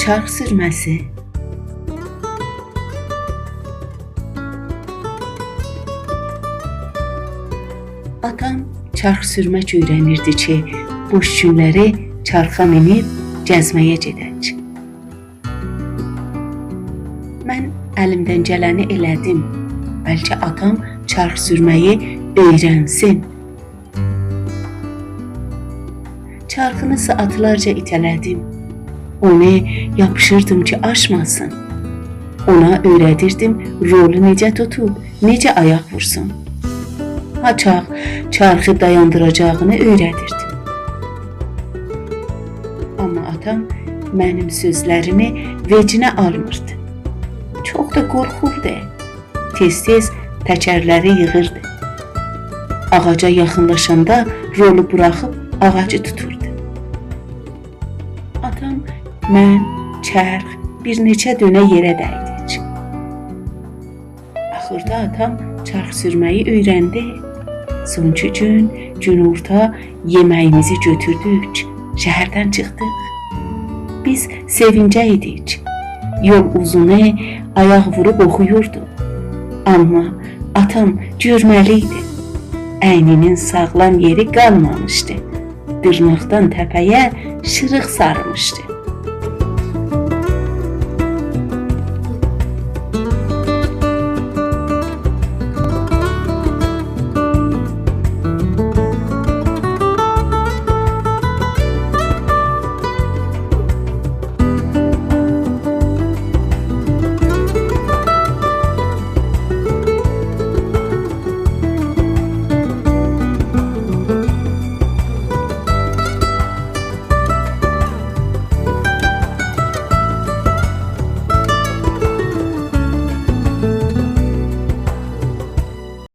Çarx sürməsi. Atam çarx sürmək öyrənirdi ki, boş günləri çarxa minib gəzməyə gedək. Mən əlimdən gələni elədim. Bəlkə atam çarx sürməyi öyrənsin. Çarxını saatlarca itələdim. Onu yapışırdım ki, aşmasın. Ona öyrədirdim rolu necə tutub, necə ayaq vursun. Haçaq çarxı dayandıracağını öyrədirdim. Amma atam mənim sözlərimi vecinə almırdı. Çox da qorxurdu. Tez-tez təkərləri yığırdı. Ağaca yaxınlaşanda rolu buraxıb ağacı tuturdu. Atam, mən, çərx bir neçə dönə yerə dəydik. Axırda atam çarx sürməyi öyrəndi. Sonuncu gün günorta yeməyimizi götürdük, şəhərdən çıxdıq. Biz sevincə idik. Yol uzunu ayaq vurub oxuyurdu. Amma atam görməli idi. Əyninin sağlam yeri qalmamışdı. Dırnaqdan təpəyə şırıq sarmışdı.